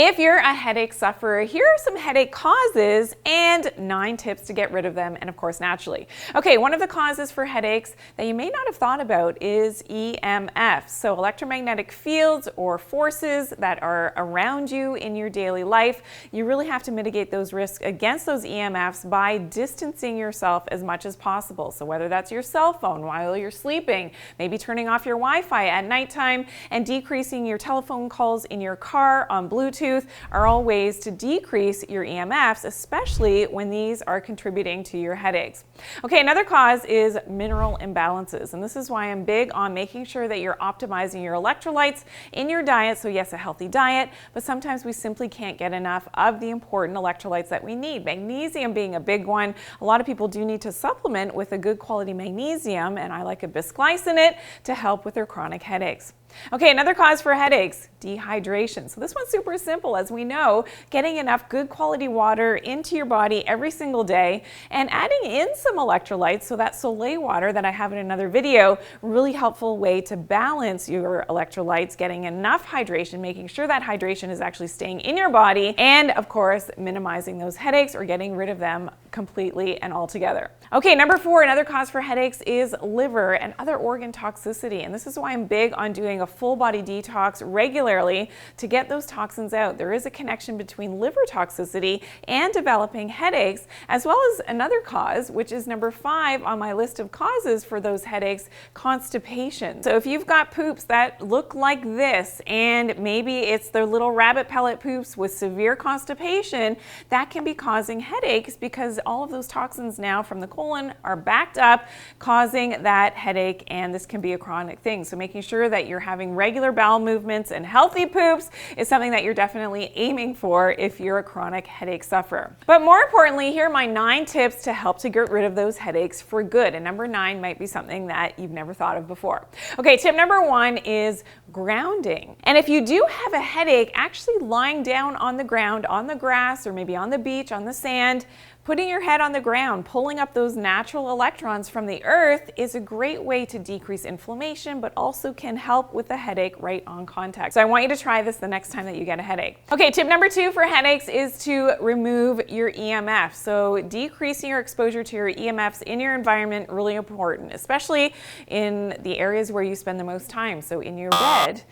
If you're a headache sufferer, here are some headache causes and 9 tips to get rid of them, and of course naturally. Okay, one of the causes for headaches that you may not have thought about is EMFs, so electromagnetic fields or forces that are around you in your daily life. You really have to mitigate those risks against those EMFs by distancing yourself as much as possible. So whether that's your cell phone while you're sleeping, maybe turning off your Wi-Fi at nighttime, and decreasing your telephone calls in your car on Bluetooth are all ways to decrease your EMFs, especially when these are contributing to your headaches. Okay, another cause is mineral imbalances, and this is why I'm big on making sure that you're optimizing your electrolytes in your diet. So yes, a healthy diet, but sometimes we simply can't get enough of the important electrolytes that we need. Magnesium being a big one. A lot of people do need to supplement with a good quality magnesium, and I like a bisglycinate to help with their chronic headaches. Okay, another cause for headaches, dehydration. So this one's super simple. As we know, getting enough good quality water into your body every single day and adding in some electrolytes, so that Soleil water that I have in another video, really helpful way to balance your electrolytes, getting enough hydration, making sure that hydration is actually staying in your body, and of course, minimizing those headaches or getting rid of them completely and altogether. Okay, number 4, another cause for headaches is liver and other organ toxicity. And this is why I'm big on doing a full body detox regularly to get those toxins out. There is a connection between liver toxicity and developing headaches, as well as another cause, which is number 5 on my list of causes for those headaches, constipation. So if you've got poops that look like this, and maybe it's the little rabbit pellet poops with severe constipation, that can be causing headaches because all of those toxins now from the colon are backed up, causing that headache, and this can be a chronic thing. So making sure that you're having regular bowel movements and healthy poops is something that you're definitely aiming for if you're a chronic headache sufferer. But more importantly, here are my 9 tips to help to get rid of those headaches for good. And number 9 might be something that you've never thought of before. Okay, tip number 1 is grounding. And if you do have a headache, actually lying down on the ground, on the grass, or maybe on the beach, on the sand, putting your head on the ground, pulling up those natural electrons from the earth is a great way to decrease inflammation, but also can help with the headache right on contact. So I want you to try this the next time that you get a headache. Okay, tip number 2 for headaches is to remove your EMF. So decreasing your exposure to your EMFs in your environment, really important, especially in the areas where you spend the most time. So in your bed,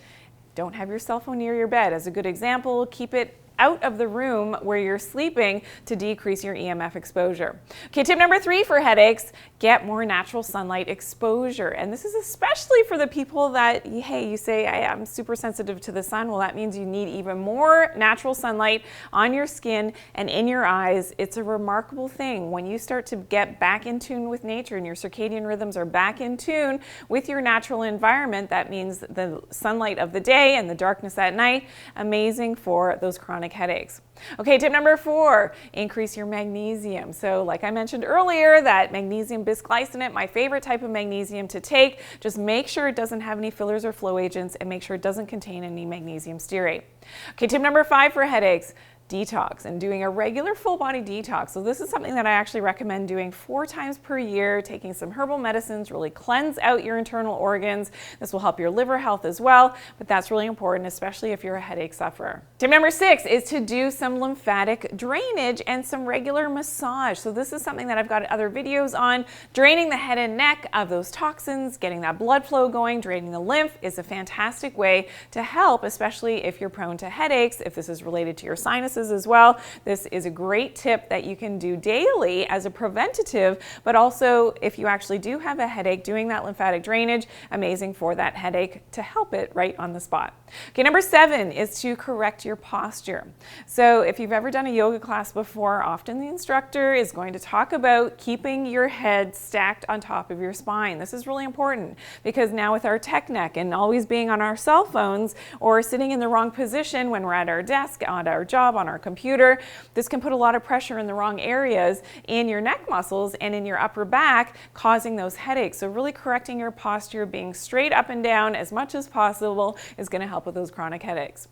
don't have your cell phone near your bed. As a good example, keep it out of the room where you're sleeping to decrease your EMF exposure. Okay, tip number 3 for headaches, get more natural sunlight exposure. And this is especially for the people that, hey, you say, I'm super sensitive to the sun. Well, that means you need even more natural sunlight on your skin and in your eyes. It's a remarkable thing. When you start to get back in tune with nature and your circadian rhythms are back in tune with your natural environment, that means the sunlight of the day and the darkness at night, amazing for those chronic headaches. Okay, tip number 4, increase your magnesium. So like I mentioned earlier, that magnesium bisglycinate, my favorite type of magnesium to take, just make sure it doesn't have any fillers or flow agents and make sure it doesn't contain any magnesium stearate. Okay, tip number 5 for headaches, detox and doing a regular full body detox. So this is something that I actually recommend doing 4 times per year, taking some herbal medicines, really cleanse out your internal organs. This will help your liver health as well, but that's really important, especially if you're a headache sufferer. Tip number 6 is to do some lymphatic drainage and some regular massage. So this is something that I've got other videos on. Draining the head and neck of those toxins, getting that blood flow going, draining the lymph is a fantastic way to help, especially if you're prone to headaches, if this is related to your sinuses as well. This is a great tip that you can do daily as a preventative, but also if you actually do have a headache, doing that lymphatic drainage, amazing for that headache to help it right on the spot. Okay, number 7 is to correct your posture. So if you've ever done a yoga class before, often the instructor is going to talk about keeping your head stacked on top of your spine. This is really important because now with our tech neck and always being on our cell phones or sitting in the wrong position when we're at our desk, on our job, on our computer, this can put a lot of pressure in the wrong areas in your neck muscles and in your upper back, causing those headaches. So really correcting your posture, being straight up and down as much as possible is going to help with those chronic headaches.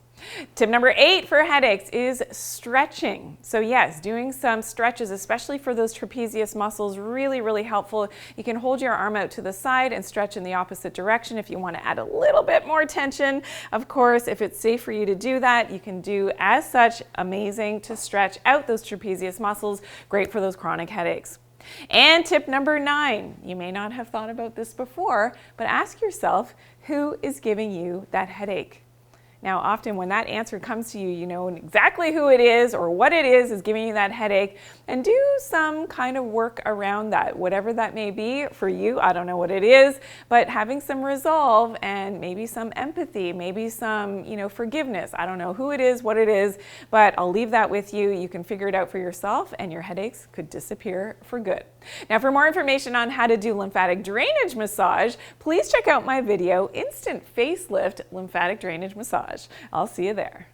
Tip number 8 for headaches is stretching. So yes, doing some stretches, especially for those trapezius muscles, really helpful. You can hold your arm out to the side and stretch in the opposite direction if you want to add a little bit more tension. Of course, if it's safe for you to do that, you can do as such. Amazing to stretch out those trapezius muscles. Great for those chronic headaches. And tip number 9, you may not have thought about this before, but ask yourself, who is giving you that headache? Now, often when that answer comes to you, you know exactly who it is or what it is giving you that headache, and do some kind of work around that, whatever that may be for you. I don't know what it is, but having some resolve and maybe some empathy, maybe some, forgiveness. I don't know who it is, what it is, but I'll leave that with you. You can figure it out for yourself and your headaches could disappear for good. Now, for more information on how to do lymphatic drainage massage, please check out my video, Instant Facelift Lymphatic Drainage Massage. I'll see you there.